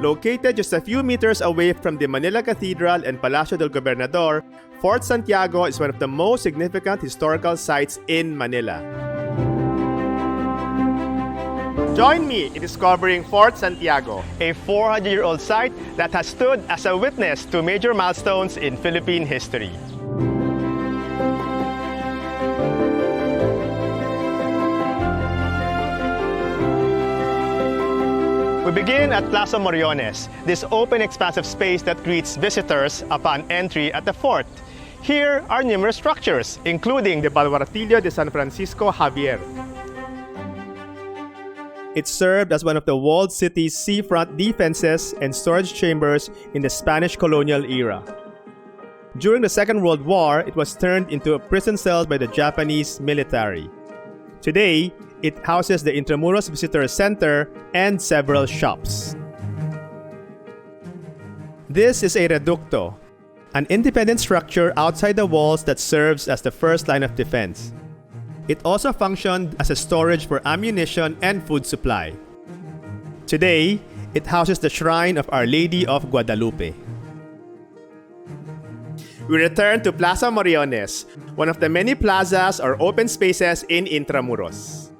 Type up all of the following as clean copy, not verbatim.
Located just a few meters away from the Manila Cathedral and Palacio del Gobernador, Fort Santiago is one of the most significant historical sites in Manila. Join me in discovering Fort Santiago, a 400-year-old site that has stood as a witness to major milestones in Philippine history. We begin at Plaza Moriones, this open, expansive space that greets visitors upon entry at the fort. Here are numerous structures, including the Baluartillo de San Francisco Javier. It served as one of the walled city's seafront defenses and storage chambers in the Spanish colonial era. During the Second World War, it was turned into a prison cell by the Japanese military. Today, it houses the Intramuros Visitor Center and several shops. This is a reducto, an independent structure outside the walls that serves as the first line of defense. It also functioned as a storage for ammunition and food supply. Today, it houses the shrine of Our Lady of Guadalupe. We return to Plaza Moriones, one of the many plazas or open spaces in Intramuros.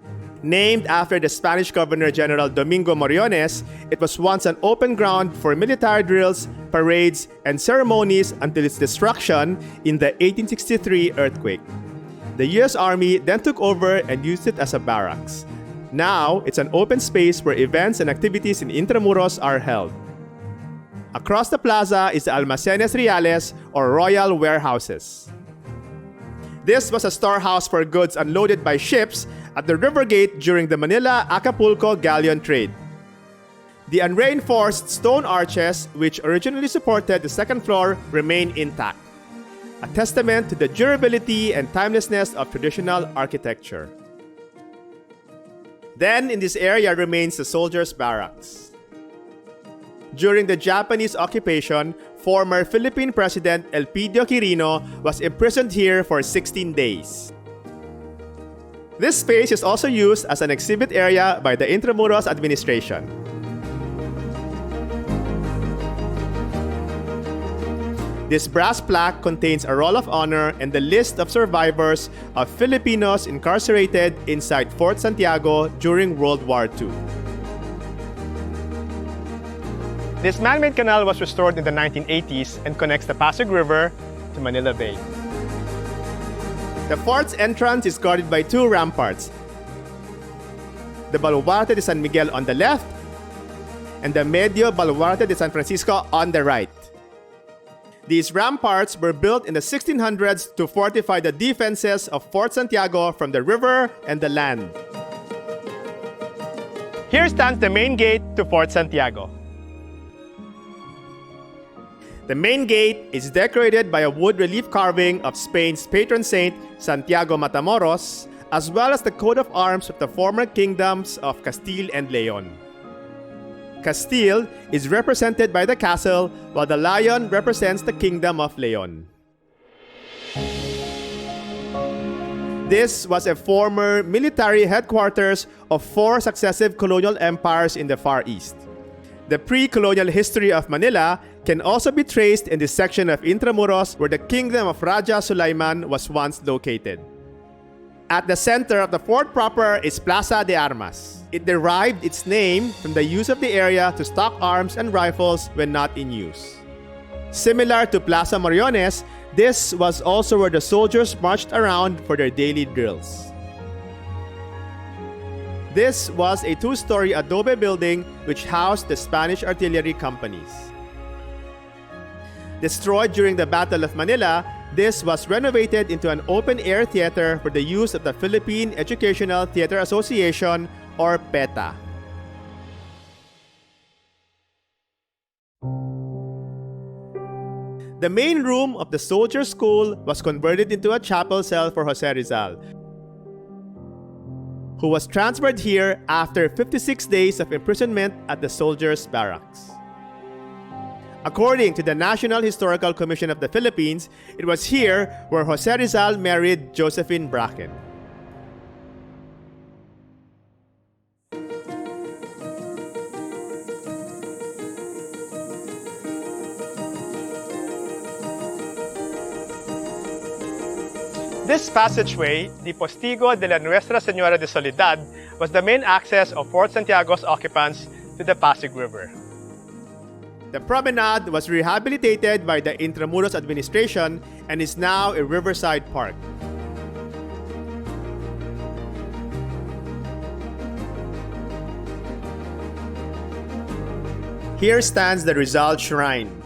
Named after the Spanish Governor-General Domingo Moriones, it was once an open ground for military drills, parades, and ceremonies until its destruction in the 1863 earthquake. The U.S. Army then took over and used it as a barracks. Now, it's an open space where events and activities in Intramuros are held. Across the plaza is the Almacenes Reales or Royal Warehouses. This was a storehouse for goods unloaded by ships at the river gate during the Manila-Acapulco galleon trade. The unreinforced stone arches, which originally supported the second floor, remain intact, a testament to the durability and timelessness of traditional architecture. Then, in this area remains the soldiers' barracks. During the Japanese occupation, former Philippine President Elpidio Quirino was imprisoned here for 16 days. This space is also used as an exhibit area by the Intramuros administration. This brass plaque contains a roll of honor and the list of survivors of Filipinos incarcerated inside Fort Santiago during World War II. This man-made canal was restored in the 1980s and connects the Pasig River to Manila Bay. The fort's entrance is guarded by two ramparts, the Baluarte de San Miguel on the left and the Medio Baluarte de San Francisco on the right. These ramparts were built in the 1600s to fortify the defenses of Fort Santiago from the river and the land. Here stands the main gate to Fort Santiago. The main gate is decorated by a wood relief carving of Spain's patron saint, Santiago Matamoros, as well as the coat of arms of the former kingdoms of Castile and Leon. Castile is represented by the castle, while the lion represents the kingdom of Leon. This was a former military headquarters of four successive colonial empires in the Far East. The pre-colonial history of Manila can also be traced in this section of Intramuros where the kingdom of Raja Sulaiman was once located. At the center of the fort proper is Plaza de Armas. It derived its name from the use of the area to stock arms and rifles when not in use. Similar to Plaza Moriones, this was also where the soldiers marched around for their daily drills. This was a two-story adobe building which housed the Spanish artillery companies. Destroyed during the Battle of Manila, this was renovated into an open-air theater for the use of the Philippine Educational Theater Association, or PETA. The main room of the soldiers' school was converted into a chapel cell for Jose Rizal, who was transferred here after 56 days of imprisonment at the soldiers' barracks. According to the National Historical Commission of the Philippines, it was here where Jose Rizal married Josephine Bracken. This passageway, the Postigo de la Nuestra Señora de Soledad, was the main access of Fort Santiago's occupants to the Pasig River. The promenade was rehabilitated by the Intramuros administration and is now a riverside park. Here stands the Rizal Shrine.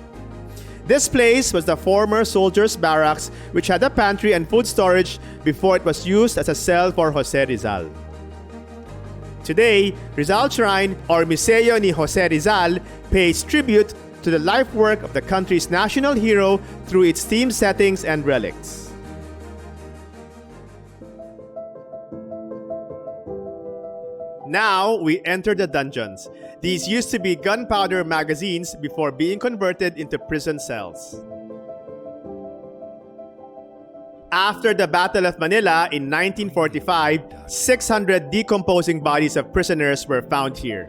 This place was the former soldiers' barracks, which had a pantry and food storage before it was used as a cell for Jose Rizal. Today, Rizal Shrine, or Museo ni Jose Rizal, pays tribute to the life work of the country's national hero through its theme settings and relics. Now, we enter the dungeons. These used to be gunpowder magazines before being converted into prison cells. After the Battle of Manila in 1945, 600 decomposing bodies of prisoners were found here.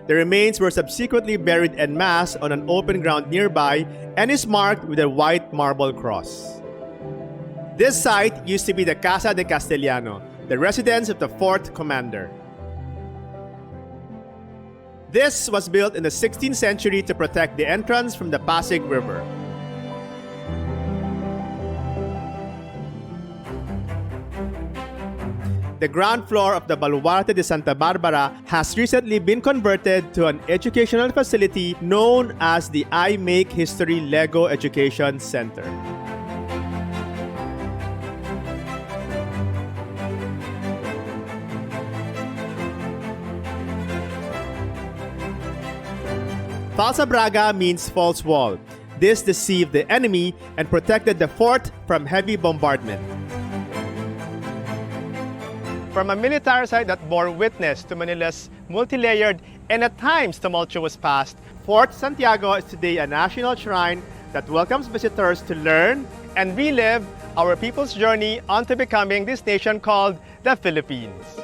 The remains were subsequently buried en masse on an open ground nearby and is marked with a white marble cross. This site used to be the Casa de Castellano, the residence of the 4th Commander. This was built in the 16th century to protect the entrance from the Pasig River. The ground floor of the Baluarte de Santa Barbara has recently been converted to an educational facility known as the I Make History Lego Education Center. Falsa Braga means false wall. This deceived the enemy and protected the fort from heavy bombardment. From a military site that bore witness to Manila's multi-layered and at times tumultuous past, Fort Santiago is today a national shrine that welcomes visitors to learn and relive our people's journey onto becoming this nation called the Philippines.